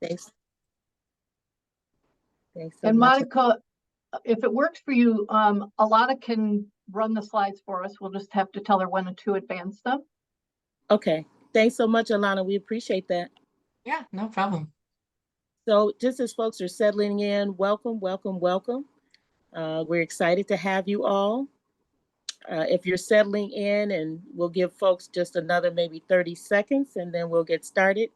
Thanks. Thanks so And much. Monica, if it works for you, Alana can run the slides for us. We'll just have to tell her when to advance them. Okay. Thanks so much, Alana. We appreciate that. Yeah, no problem. So just as folks are settling in, welcome, welcome, welcome. We're excited to have you all. If you're settling in, and we'll give folks just another maybe 30 seconds and then we'll get started.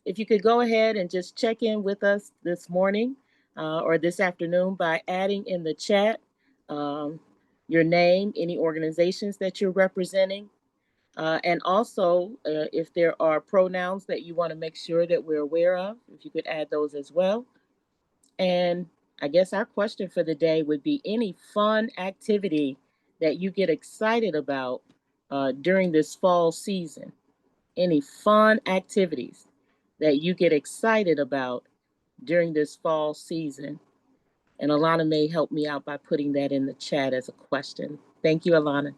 If you could go ahead and just check in with us this morning or this afternoon by adding in the chat your name, any organizations that you're representing, and also if there are pronouns that you want to make sure that we're aware of, if you could add those as well. And I guess our question for the day would be any fun activity that you get excited about during this fall season. Any fun activities that you get excited about during this fall season. And Alana may help me out by putting that in the chat as a question. Thank you, Alana.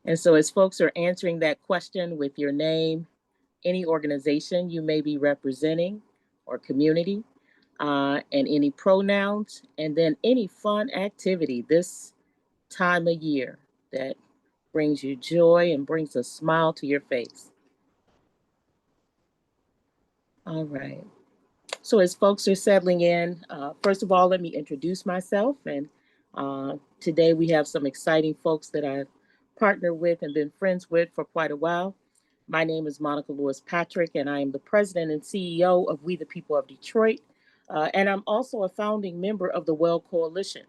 And so as folks are answering that question with your name, any organization you may be representing or community, and any pronouns, and then any fun activity this time of year that brings you joy and brings a smile to your face. All right. So as folks are settling in, first of all, let me introduce myself. And today we have some exciting folks that I've partnered with and been friends with for quite a while. My name is Monica Lewis Patrick, and I am the president and CEO of We the People of Detroit. And I'm also a founding member of the WEL Coalition.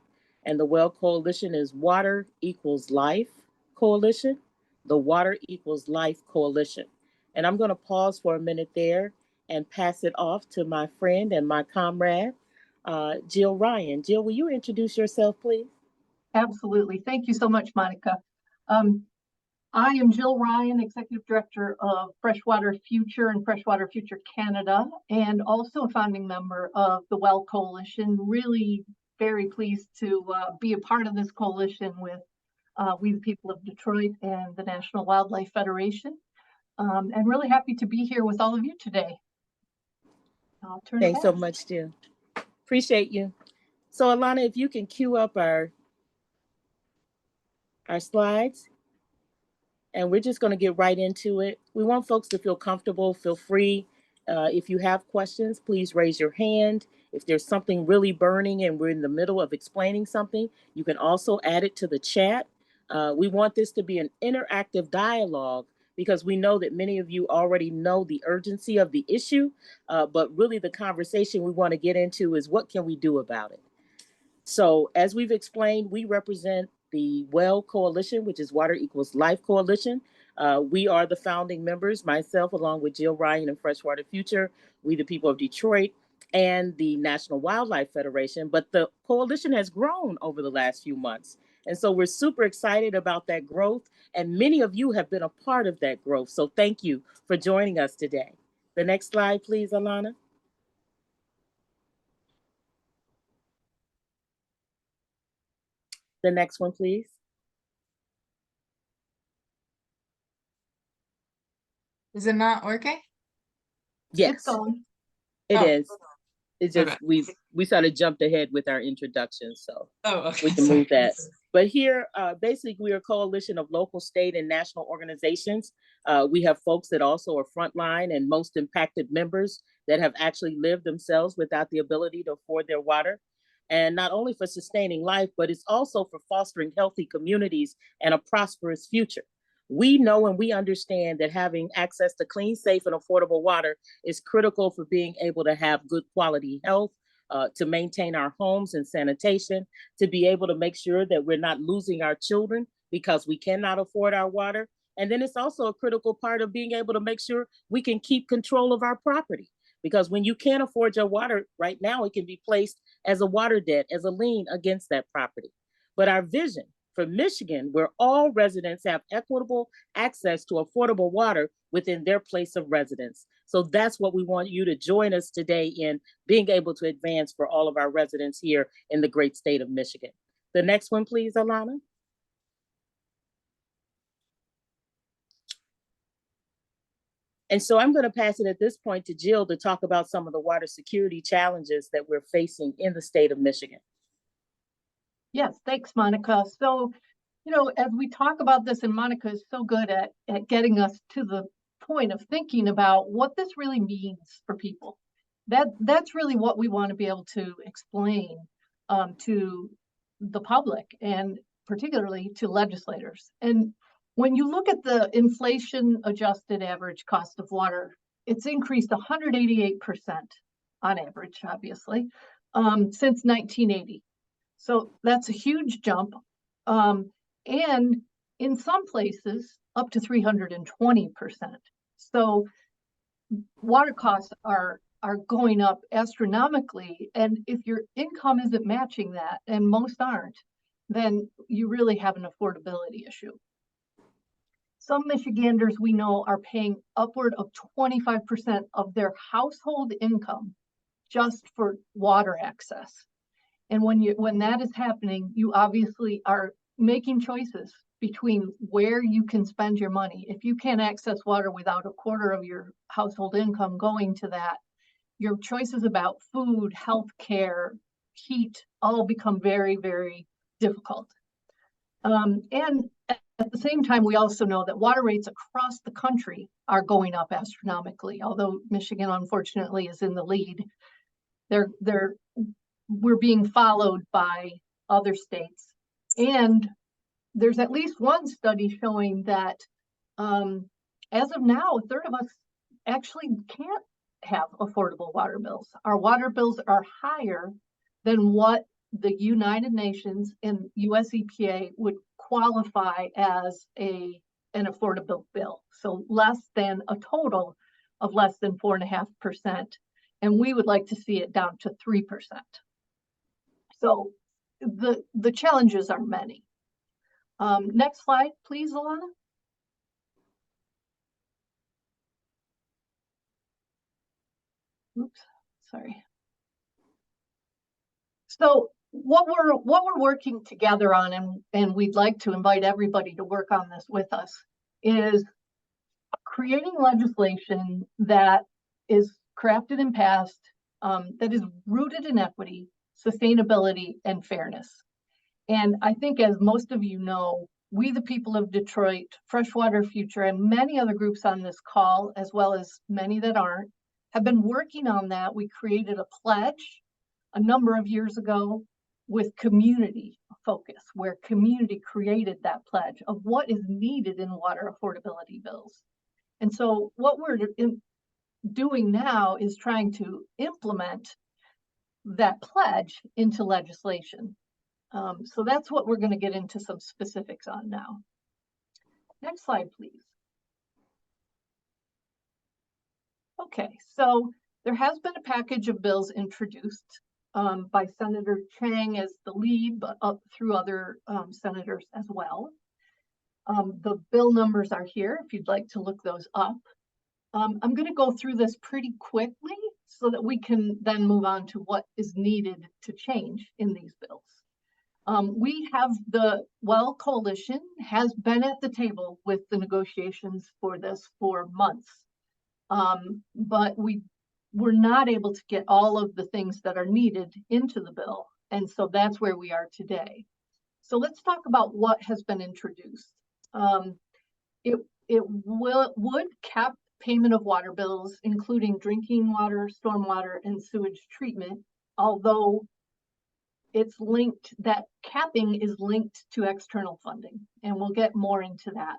And the WEL Coalition is Water Equals Life Coalition, the Water Equals Life Coalition. And I'm going to pause for a minute there and pass it off to my friend and my comrade, Jill Ryan. Jill, will you introduce yourself, please? Absolutely. Thank you so much, Monica. I am Jill Ryan, Executive Director of Freshwater Future and Freshwater Future Canada, and also a founding member of the WEL Coalition. Really very pleased to be a part of this coalition with We the People of Detroit and the National Wildlife Federation. And really happy to be here with all of you today. I'll turn Thanks so much, Jill. Appreciate you. So Alana, if you can cue up our slides, and we're just going to get right into it. We want folks to feel comfortable, feel free. If you have questions, please raise your hand. If there's something really burning and we're in the middle of explaining something, you can also add it to the chat. We want this to be an interactive dialogue because we know that many of you already know the urgency of the issue, but really the conversation we want to get into is what can we do about it? So as we've explained, we represent the WEL Coalition, which is Water Equals Life Coalition. We are the founding members, myself, along with Jill Ryan and Freshwater Future, We the People of Detroit, and the National Wildlife Federation. But the coalition has grown over the last few months. And so we're super excited about that growth. And many of you have been a part of that growth. So thank you for joining us today. The next slide, please, Alana. The next one, please. Is it not working? Yes, it is. It's just okay. we sort of jumped ahead with our introduction, so okay. we can move that. But here, basically, we are a coalition of local, state, and national organizations. We have folks that also are frontline and most impacted members that have actually lived themselves without the ability to afford their water. And not only for sustaining life, but it's also for fostering healthy communities and a prosperous future. We know and we understand that having access to clean, safe, and affordable water is critical for being able to have good quality health, to maintain our homes and sanitation, to be able to make sure that we're not losing our children because we cannot afford our water. And then it's also a critical part of being able to make sure we can keep control of our property. Because when you can't afford your water right now, it can be placed as a water debt, as a lien against that property. But our vision for Michigan, where all residents have equitable access to affordable water within their place of residence. So that's what we want you to join us today in being able to advance for all of our residents here in the great state of Michigan. The next one, please, Alana. And so I'm going to pass it at this point to Jill to talk about some of the water security challenges that we're facing in the state of Michigan. Yes, thanks, Monica. So, you know, as we talk about this, and Monica is so good at getting us to the point of thinking about what this really means for people. That's really what we want to be able to explain to the public, and particularly to legislators. And when you look at the inflation adjusted average cost of water, it's increased 188% on average, obviously, since 1980. So that's a huge jump. And in some places, up to 320%. So water costs are going up astronomically. And if your income isn't matching that, and most aren't, then you really have an affordability issue. Some Michiganders we know are paying upward of 25% of their household income just for water access. And when that is happening, you obviously are making choices between where you can spend your money. If you can't access water without a quarter of your household income going to that, your choices about food, healthcare, heat, all become very, very difficult. And at the same time, we also know that water rates across the country are going up astronomically. Although Michigan, unfortunately, is in the lead, we're being followed by other states. And there's at least one study showing that as of now, a third of us actually can't have affordable water bills. Our water bills are higher than what the United Nations and US EPA would qualify as an affordable bill. So less than a total of less than 4.5%. And we would like to see it down to 3%. So the challenges are many. Next slide, please, Alana. Oops, sorry. So what we're working together on, and we'd like to invite everybody to work on this with us, is creating legislation that is crafted and passed, that is rooted in equity, sustainability, and fairness. And I think, as most of you know, we, the people of Detroit, Freshwater Future, and many other groups on this call, as well as many that aren't, have been working on that. We created a pledge a number of years ago with community focus, where community created that pledge of what is needed in water affordability bills. And so what we're doing now is trying to implement that pledge into legislation. So that's what we're going to get into some specifics on now. Next slide, please. Okay, so there has been a package of bills introduced by Senator Chang as the lead, but up through other senators as well. The bill numbers are here if you'd like to look those up. I'm going to go through this pretty quickly so that we can then move on to what is needed to change in these bills. We have the WEL Coalition has been at the table with the negotiations for this for months, but we were not able to get all of the things that are needed into the bill, and so that's where we are today. So let's talk about what has been introduced. It would cap payment of water bills, including drinking water, stormwater, and sewage treatment, although it's linked, that capping is linked to external funding, and we'll get more into that.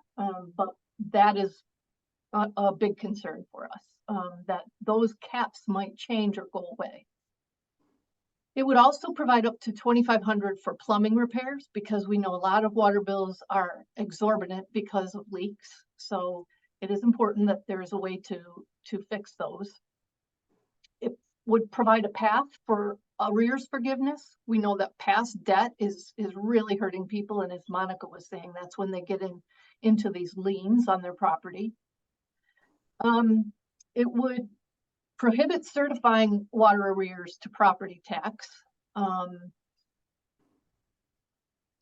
But that is a big concern for us, that those caps might change or go away. It would also provide up to $2,500 for plumbing repairs, because we know a lot of water bills are exorbitant because of leaks. So it is important that there is a way to fix those. It would provide a path for arrears forgiveness. We know that past debt is really hurting people, and as Monica was saying, that's when they get into these liens on their property. It would prohibit certifying water arrears to property tax,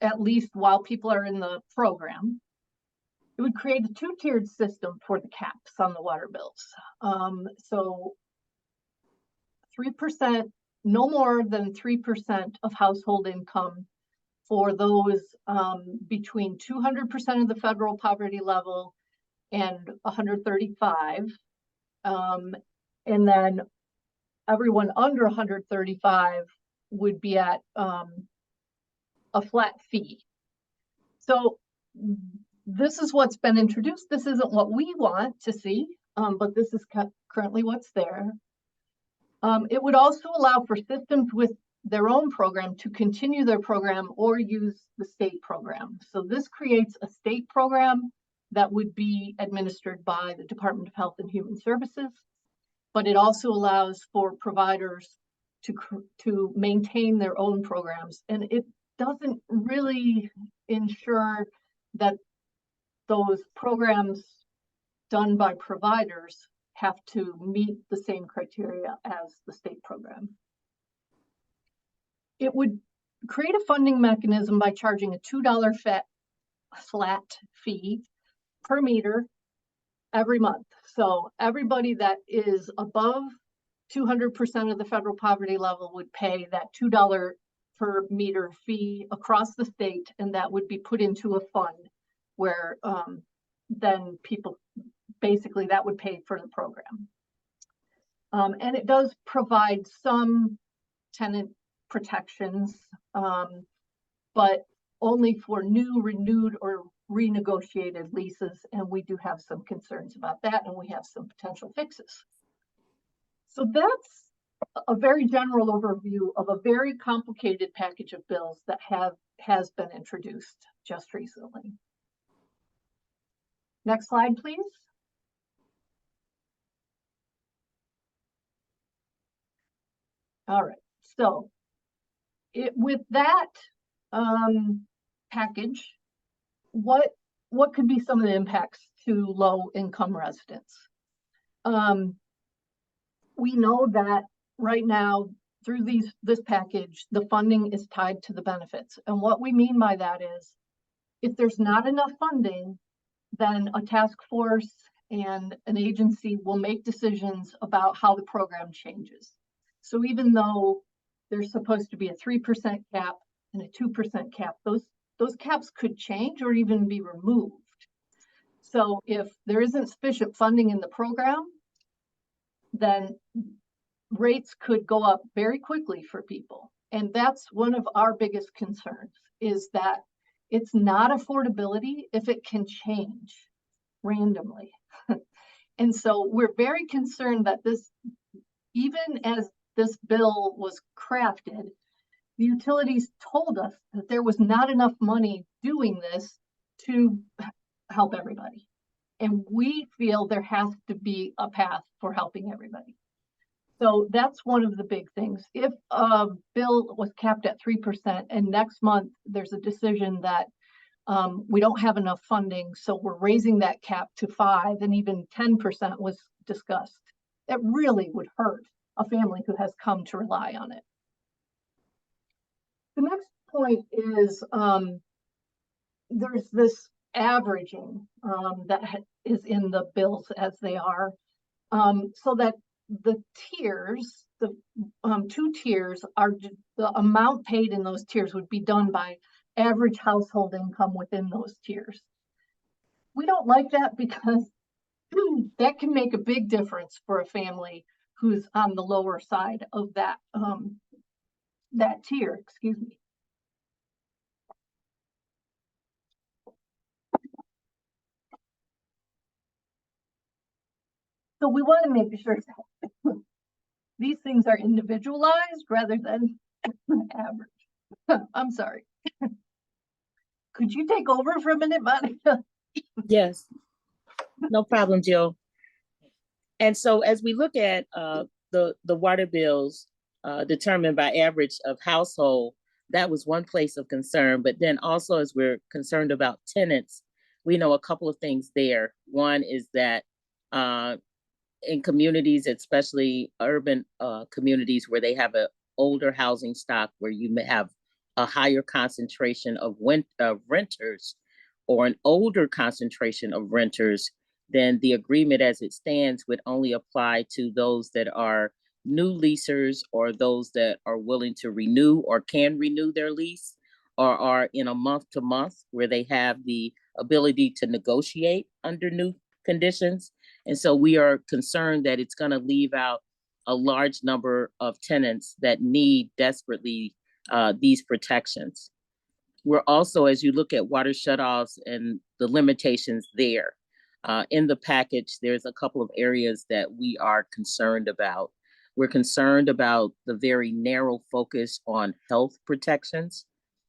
at least while people are in the program. It would create a two-tiered system for the caps on the water bills. So 3%, no more than 3% of household income for those between 200% of the federal poverty level and 135. And then everyone under 135 would be at a flat fee. So this is what's been introduced. This isn't what we want to see, but this is currently what's there. It would also allow for systems with their own program to continue their program or use the state program. So this creates a state program that would be administered by the Department of Health and Human Services, but it also allows for providers to maintain their own programs. And it doesn't really ensure that those programs done by providers have to meet the same criteria as the state program. It would create a funding mechanism by charging a $2 flat fee per meter every month. So everybody that is above 200% of the federal poverty level would pay that $2 per meter fee across the state, and that would be put into a fund where then people, basically that would pay for the program. And it does provide some tenant protections, but only for new, renewed, or renegotiated leases. And we do have some concerns about that, and we have some potential fixes. So that's a very general overview of a very complicated package of bills that has been introduced just recently. Next slide, please. All right, so with that package, what could be some of the impacts to low-income residents? We know that right now, through this package, the funding is tied to the benefits. And what we mean by that is, if there's not enough funding, then a task force and an agency will make decisions about how the program changes. So even though there's supposed to be a 3% cap and a 2% cap, those caps could change or even be removed. So if there isn't sufficient funding in the program, then rates could go up very quickly for people. And that's one of our biggest concerns, is that it's not affordability if it can change randomly. And so we're very concerned that this, even as this bill was crafted, the utilities told us that there was not enough money doing this to help everybody. And we feel there has to be a path for helping everybody. So that's one of the big things. If a bill was capped at 3% and next month there's a decision that we don't have enough funding, so we're raising that cap to 5%, and even 10% was discussed, that really would hurt a family who has come to rely on it. The next point is there's this averaging that is in the bills as they are, so that the tiers, the 2 tiers, are the amount paid in those tiers would be done by average household income within those tiers. We don't like that because that can make a big difference for a family who's on the lower side of that that tier, excuse me. So we want to make sure that these things are individualized rather than average. I'm sorry. Could you take over for a minute, Monica? Yes, no problem, Jill. And so as we look at the water bills determined by average of household, that was one place of concern. But then also, as we're concerned about tenants, we know a couple of things there. One is that in communities, especially urban communities where they have an older housing stock, where you may have a higher concentration of renters, or an older concentration of renters, then the agreement as it stands would only apply to those that are new leasers or those that are willing to renew or can renew their lease or are in a month to month where they have the ability to negotiate under new conditions. And so we are concerned that it's going to leave out a large number of tenants that need desperately these protections. We're also, as you look at water shutoffs and the limitations there, in the package, there's a couple of areas that we are concerned about. We're concerned about the very narrow focus on health protections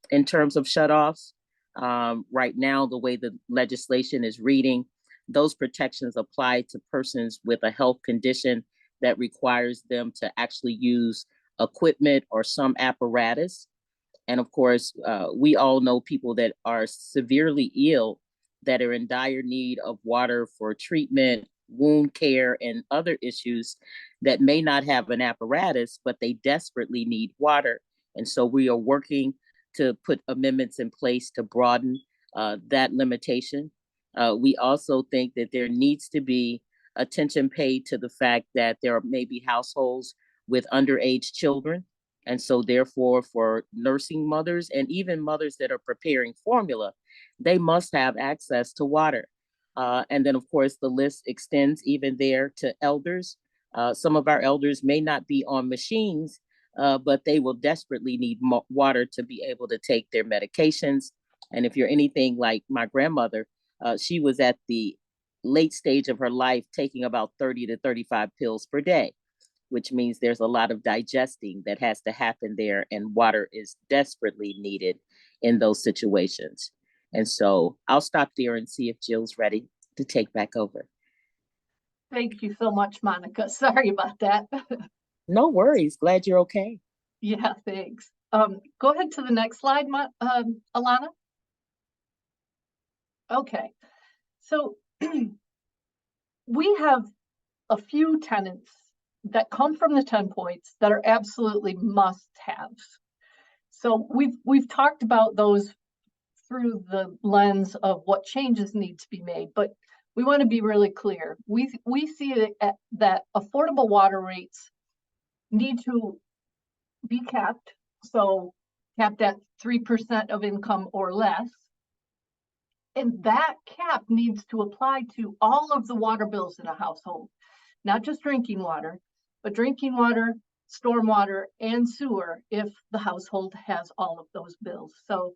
in terms of shutoffs. Right now, the way the legislation is reading, those protections apply to persons with a health condition that requires them to actually use equipment or some apparatus. And of course, we all know people that are severely ill that are in dire need of water for treatment, wound care, and other issues that may not have an apparatus, but they desperately need water. And so we are working to put amendments in place to broaden that limitation. We also think that there needs to be attention paid to the fact that there may be households with underage children. And so therefore, for nursing mothers and even mothers that are preparing formula, they must have access to water. And then, of course, the list extends even there to elders. Some of our elders may not be on machines, but they will desperately need water to be able to take their medications. And if you're anything like my grandmother, she was at the late stage of her life taking about 30 to 35 pills per day, which means there's a lot of digesting that has to happen there, and water is desperately needed in those situations. And so I'll stop there and see if Jill's ready to take back over. Thank you so much, Monica. Sorry about that. No worries. Glad you're okay. Yeah, thanks. Go ahead to the next slide, Alana. Okay, so we have a few tenants that come from the 10 points that are absolutely must-haves. So we've talked about those through the lens of what changes need to be made, but we want to be really clear. We see it that affordable water rates need to be capped, so capped at 3% of income or less. And that cap needs to apply to all of the water bills in a household, not just drinking water, but drinking water, stormwater, and sewer if the household has all of those bills. So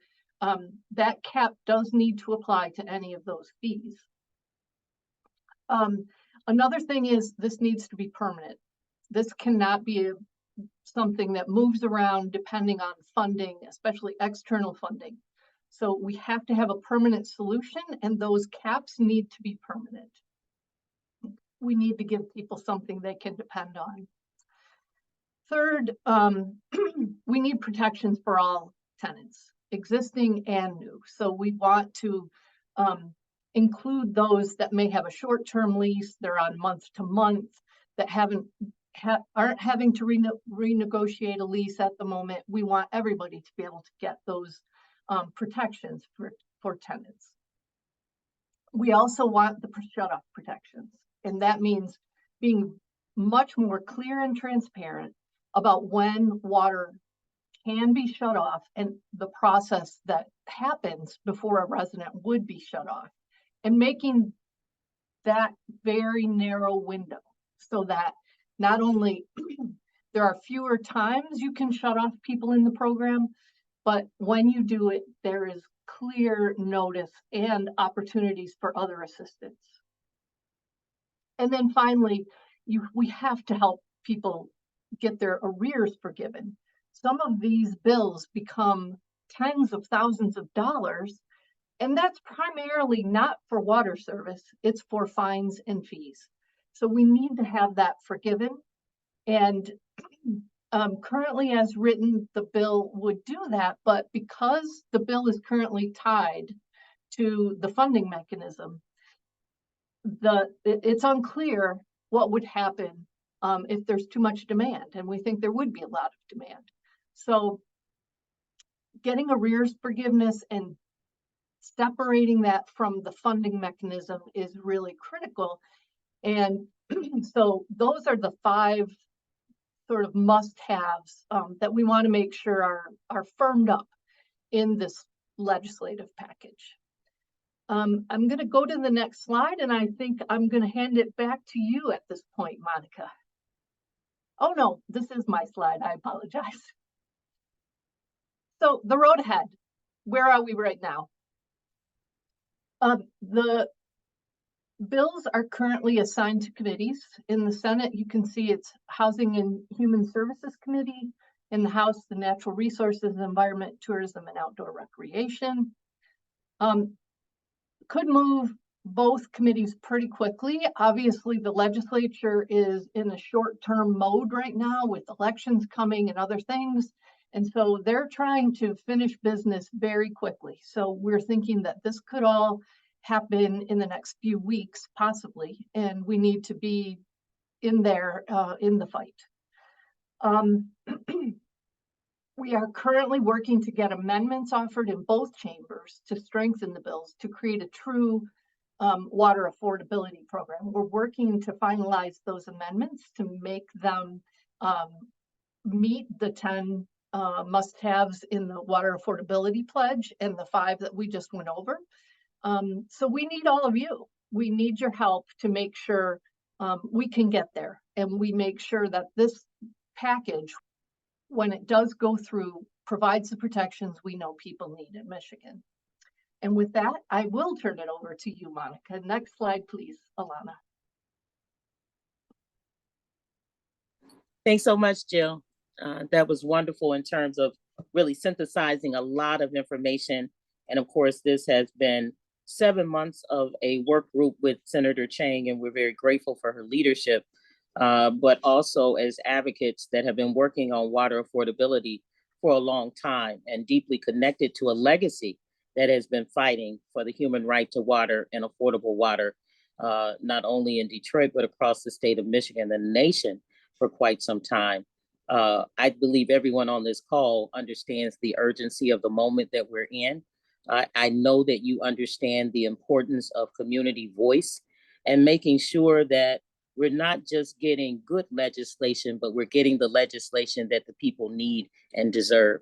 that cap does need to apply to any of those fees. Another thing is this needs to be permanent. This cannot be something that moves around depending on funding, especially external funding. So we have to have a permanent solution, and those caps need to be permanent. We need to give people something they can depend on. Third, we need protections for all tenants, existing and new. So we want to include those that may have a short-term lease, they're on month to month, that aren't having to renegotiate a lease at the moment. We want everybody to be able to get those protections for tenants. We also want the shut-off protections, and that means being much more clear and transparent about when water can be shut off and the process that happens before a resident would be shut off, and making that very narrow window so that not only there are fewer times you can shut off people in the program, but when you do it, there is clear notice and opportunities for other assistance. And then finally, we have to help people get their arrears forgiven. Some of these bills become tens of thousands of dollars, and that's primarily not for water service, it's for fines and fees. So we need to have that forgiven. And currently as written, the bill would do that, but because the bill is currently tied to the funding mechanism, it's unclear what would happen if there's too much demand, and we think there would be a lot of demand. So getting arrears forgiveness and separating that from the funding mechanism is really critical. And so those are the 5 sort of must-haves that we want to make sure are firmed up in this legislative package. I'm going to go to the next slide, and I think I'm going to hand it back to you at this point, Monica. Oh no, this is my slide. I apologize. So the road ahead, where are we right now? The bills are currently assigned to committees. In the Senate, you can see it's Housing and Human Services Committee. In the House, the Natural Resources, Environment, Tourism, and Outdoor Recreation. Could move both committees pretty quickly. Obviously, the legislature is in a short-term mode right now with elections coming and other things. And so they're trying to finish business very quickly. So we're thinking that this could all happen in the next few weeks, possibly, and we need to be in there in the fight. We are currently working to get amendments offered in both chambers to strengthen the bills to create a true water affordability program. We're working to finalize those amendments to make them meet the 10 must-haves in the water affordability pledge and the 5 that we just went over. So we need all of you. We need your help to make sure we can get there, and we make sure that this package, when it does go through, provides the protections we know people need in Michigan. And with that, I will turn it over to you, Monica. Next slide, please, Alana. Thanks so much, Jill. That was wonderful in terms of really synthesizing a lot of information. And of course, this has been 7 months of a work group with Senator Chang, and we're very grateful for her leadership, but also as advocates that have been working on water affordability for a long time and deeply connected to a legacy that has been fighting for the human right to water and affordable water, not only in Detroit, but across the state of Michigan and the nation for quite some time. I believe everyone on this call understands the urgency of the moment that we're in. I know that you understand the importance of community voice and making sure that we're not just getting good legislation, but we're getting the legislation that the people need and deserve.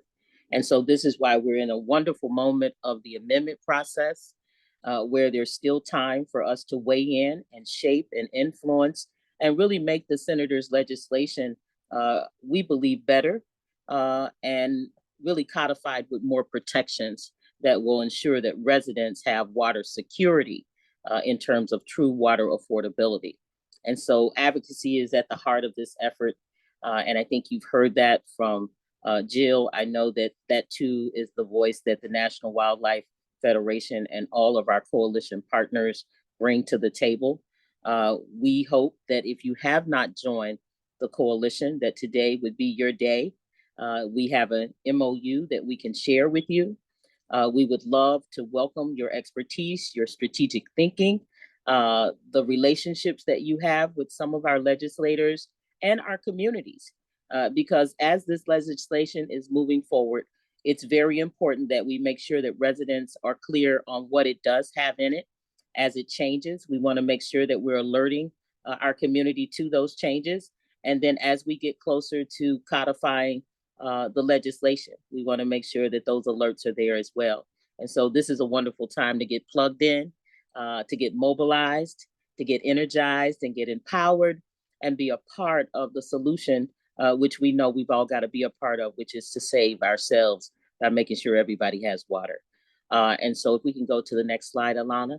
And so this is why we're in a wonderful moment of the amendment process, where there's still time for us to weigh in and shape and influence and really make the senator's legislation, we believe, better and really codified with more protections that will ensure that residents have water security in terms of true water affordability. And so advocacy is at the heart of this effort. And I think you've heard that from Jill. I know that that too is the voice that the National Wildlife Federation and all of our coalition partners bring to the table. We hope that if you have not joined the coalition, that today would be your day. We have an MOU that we can share with you. We would love to welcome your expertise, your strategic thinking, the relationships that you have with some of our legislators and our communities. Because as this legislation is moving forward, it's very important that we make sure that residents are clear on what it does have in it. As it changes, we want to make sure that we're alerting our community to those changes. And then as we get closer to codifying the legislation, we want to make sure that those alerts are there as well. And so this is a wonderful time to get plugged in, to get mobilized, to get energized and get empowered and be a part of the solution, which we know we've all got to be a part of, which is to save ourselves by making sure everybody has water. And so if we can go to the next slide, Alana.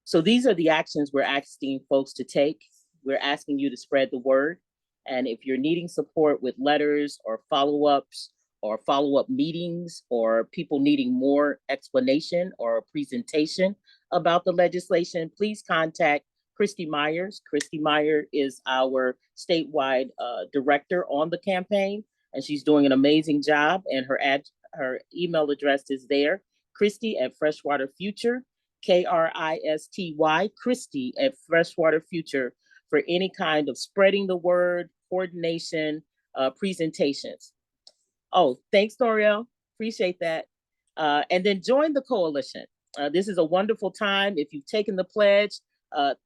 So these are the actions we're asking folks to take. We're asking you to spread the word. And if you're needing support with letters or follow-ups or follow-up meetings or people needing more explanation or a presentation about the legislation, please contact Christy Myers. Christy Meyer is our statewide director on the campaign, and she's doing an amazing job. And her email address is there, Christy at Freshwater Future, Kristy, Christy at Freshwater Future, for any kind of spreading the word, coordination, presentations. Oh, thanks, Toriel. Appreciate that. And then join the coalition. This is a wonderful time. If you've taken the pledge,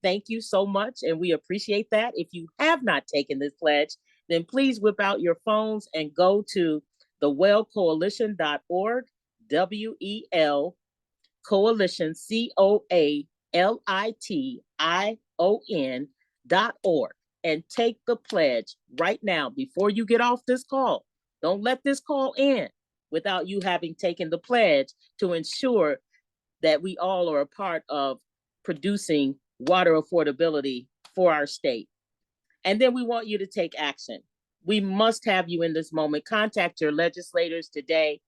thank you so much, and we appreciate that. If you have not taken this pledge, then please whip out your phones and go to the welcoalition.org, WEL Coalition, COALITION.org, and take the pledge right now before you get off this call. Don't let this call end without you having taken the pledge to ensure that we all are a part of producing water affordability for our state. And then we want you to take action. We must have you in this moment. Contact your legislators today.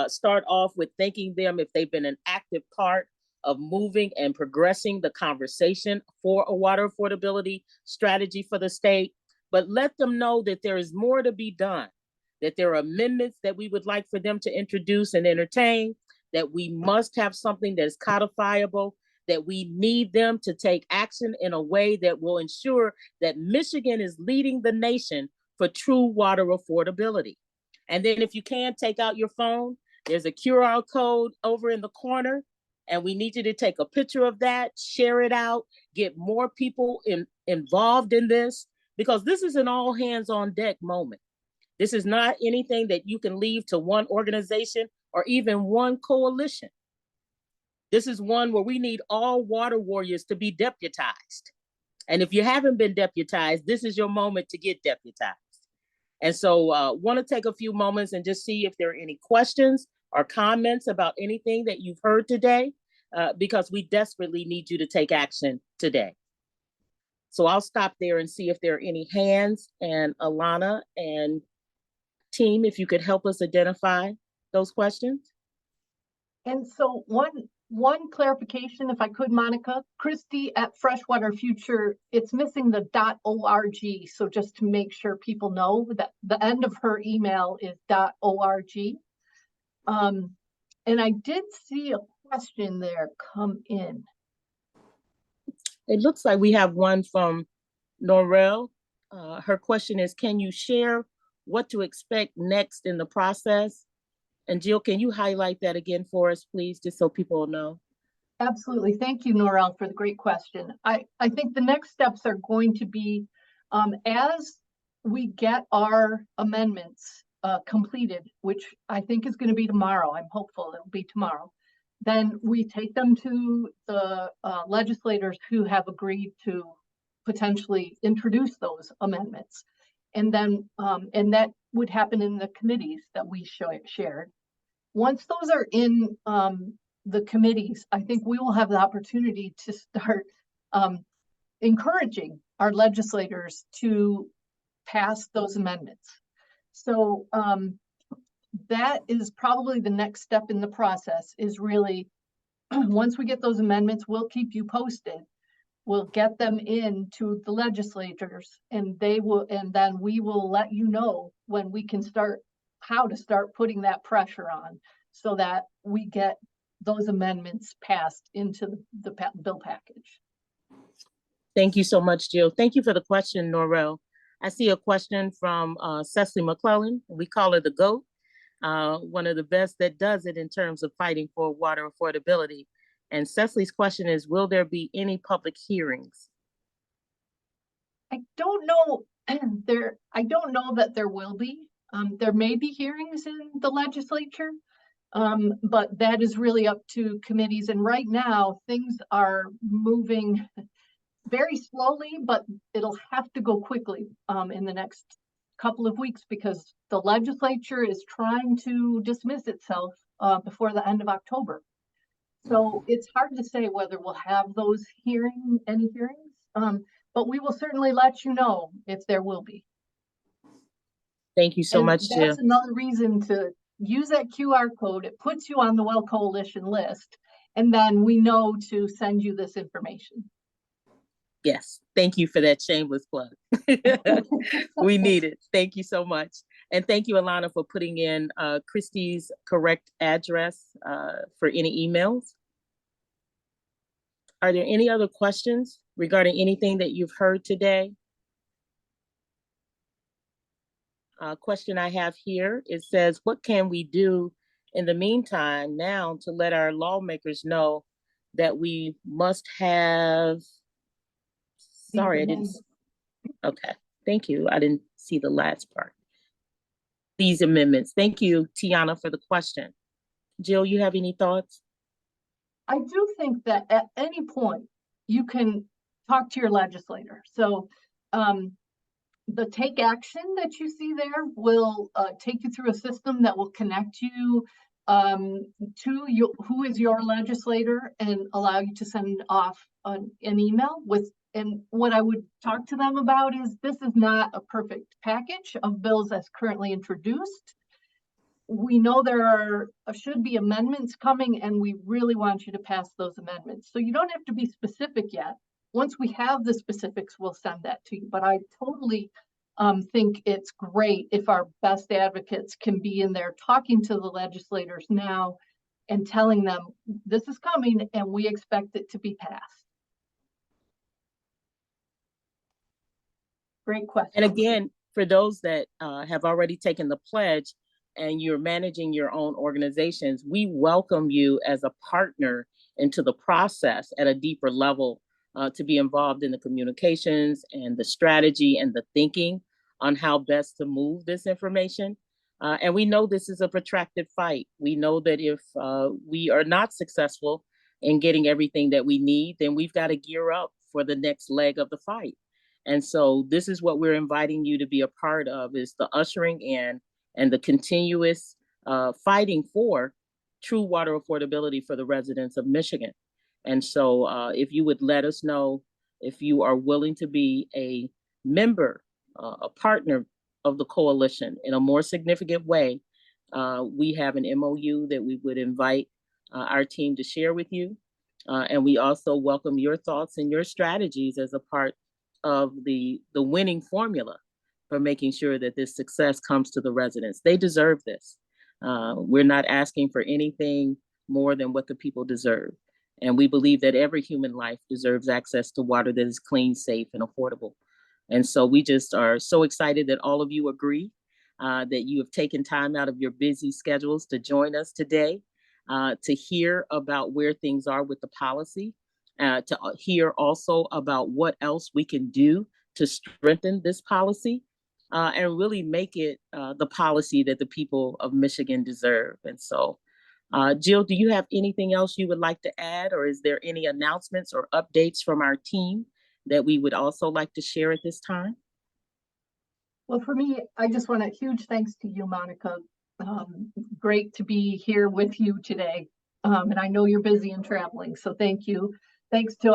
Start off with thanking them if they've been an active part of moving and progressing the conversation for a water affordability strategy for the state. But let them know that there is more to be done, that there are amendments that we would like for them to introduce and entertain, that we must have something that is codifiable, that we need them to take action in a way that will ensure that Michigan is leading the nation for true water affordability. And then if you can, take out your phone. There's a QR code over in the corner, and we need you to take a picture of that, share it out, get more people involved in this, because this is an all hands on deck moment. This is not anything that you can leave to one organization or even one coalition. This is one where we need all water warriors to be deputized. And if you haven't been deputized, this is your moment to get deputized. And so want to take a few moments and just see if there are any questions or comments about anything that you've heard today, because we desperately need you to take action today. So I'll stop there and see if there are any hands, and Alana and team, if you could help us identify those questions. And so one clarification, if I could, Monica, Christy at Freshwater Future, it's missing the .org. So just to make sure people know that the end of her email is .org. And I did see a question there come in. It looks like we have one from Norrell. Her question is, can you share what to expect next in the process? And Jill, can you highlight that again for us, please, just so people will know? Absolutely. Thank you, Norrell, for the great question. I think the next steps are going to be, as we get our amendments completed, which I think is going to be tomorrow. I'm hopeful it'll be tomorrow. Then we take them to the legislators who have agreed to potentially introduce those amendments. And then, and that would happen in the committees that we shared. Once those are in the committees, I think we will have the opportunity to start encouraging our legislators to pass those amendments. So that is probably the next step in the process, is really, once we get those amendments, we'll keep you posted. We'll get them into the legislators, and they will, and then we will let you know when we can start, how to start putting that pressure on, so that we get those amendments passed into the bill package. Thank you so much, Jill. Thank you for the question, Norrell. I see a question from Cecily McClellan. We call her the GOAT, one of the best that does it in terms of fighting for water affordability. And Cecily's question is, will there be any public hearings? I don't know. I don't know that there will be. There may be hearings in the legislature, but that is really up to committees. And right now, things are moving very slowly, but it'll have to go quickly in the next couple of weeks, because the legislature is trying to dismiss itself before the end of October. So it's hard to say whether we'll have those any hearings, but we will certainly let you know if there will be. Thank you so much, Jill. That's another reason to use that QR code. It puts you on the WEL Coalition list, and then we know to send you this information. Yes, thank you for that shameless plug. We need it. Thank you so much. And thank you, Alana, for putting in Christy's correct address for any emails. Are there any other questions regarding anything that you've heard today? Question I have here, it says, what can we do in the meantime, now to let our lawmakers know that we must have, sorry, I didn't, okay, thank you. I didn't see the last part. These amendments. Thank you, Tiana, for the question. Jill, you have any thoughts? I do think that at any point you can talk to your legislator. So the take action that you see there will take you through a system that will connect you to who is your legislator and allow you to send off an email with. And what I would talk to them about is this is not a perfect package of bills as currently introduced. We know there should be amendments coming, and we really want you to pass those amendments. So you don't have to be specific yet. Once we have the specifics, we'll send that to you. But I totally think it's great if our best advocates can be in there talking to the legislators now and telling them this is coming and we expect it to be passed. Great question. And again, for those that have already taken the pledge and you're managing your own organizations, we welcome you as a partner into the process at a deeper level to be involved in the communications and the strategy and the thinking on how best to move this information. And we know this is a protracted fight. We know that if we are not successful in getting everything that we need, then we've got to gear up for the next leg of the fight. And so this is what we're inviting you to be a part of, is the ushering in and the continuous fighting for true water affordability for the residents of Michigan. And so if you would let us know if you are willing to be a member, a partner of the coalition in a more significant way, we have an MOU that we would invite our team to share with you. And we also welcome your thoughts and your strategies as a part of the winning formula for making sure that this success comes to the residents. They deserve this. We're not asking for anything more than what the people deserve. And we believe that every human life deserves access to water that is clean, safe, and affordable. And so we just are so excited that all of you agree, that you have taken time out of your busy schedules to join us today, to hear about where things are with the policy, to hear also about what else we can do to strengthen this policy and really make it the policy that the people of Michigan deserve. And so, Jill, do you have anything else you would like to add, or is there any announcements or updates from our team that we would also like to share at this time? Well, for me, I just want a huge thanks to you, Monica. Great to be here with you today. And I know you're busy and traveling, so thank you. Thanks to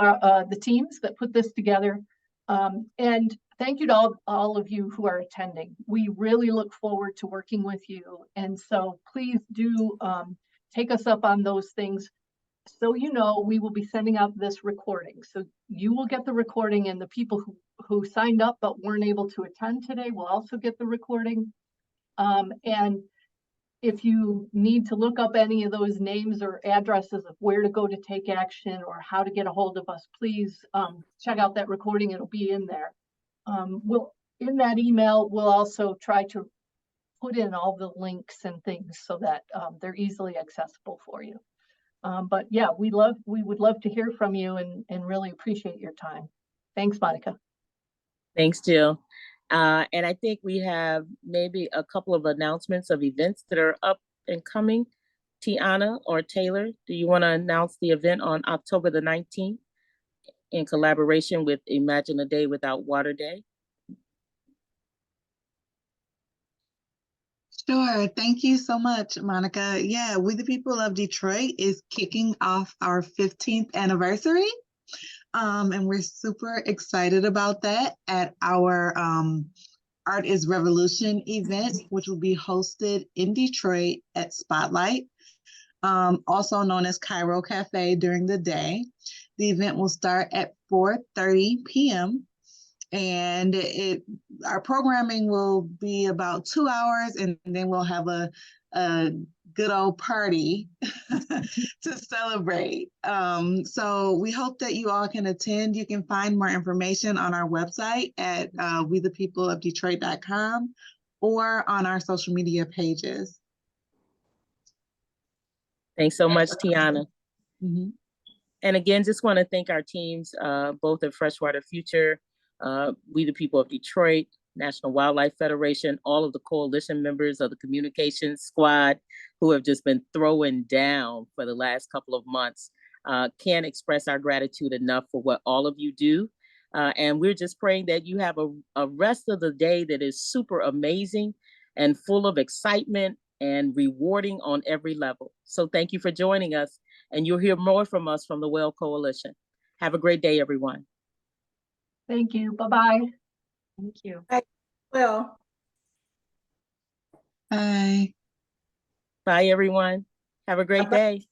the teams that put this together. And thank you to all of you who are attending. We really look forward to working with you. And so please do take us up on those things. So you know, we will be sending out this recording. So you will get the recording, and the people who signed up but weren't able to attend today will also get the recording. And if you need to look up any of those names or addresses of where to go to take action or how to get a hold of us, please check out that recording. It'll be in there. In that email, we'll also try to put in all the links and things so that they're easily accessible for you. But yeah, we would love to hear from you and really appreciate your time. Thanks, Monica. Thanks, Jill. And I think we have maybe a couple of announcements of events that are up and coming. Tiana or Taylor, do you want to announce the event on October the 19th in collaboration with Imagine a Day Without Water Day? Sure. Thank you so much, Monica. Yeah, We the People of Detroit is kicking off our 15th anniversary. And we're super excited about that at our Art is Revolution event, which will be hosted in Detroit at Spotlight, also known as Cairo Cafe during the day. The event will start at 4:30 p.m. And our programming will be about 2 hours, and then we'll have a good old party to celebrate. So we hope that you all can attend. You can find more information on our website at wethepeopleofdetroit.com or on our social media pages. Thanks so much, Tiana. Mhm. And again, just want to thank our teams, both at Freshwater Future, We the People of Detroit, National Wildlife Federation, all of the coalition members of the communications squad who have just been throwing down for the last couple of months. Can't express our gratitude enough for what all of you do. And we're just praying that you have a rest of the day that is super amazing and full of excitement and rewarding on every level. So thank you for joining us, and you'll hear more from us from the WEL Coalition. Have a great day, everyone. Thank you. Bye-bye. Thank you. Well. Bye. Bye, everyone. Have a great day.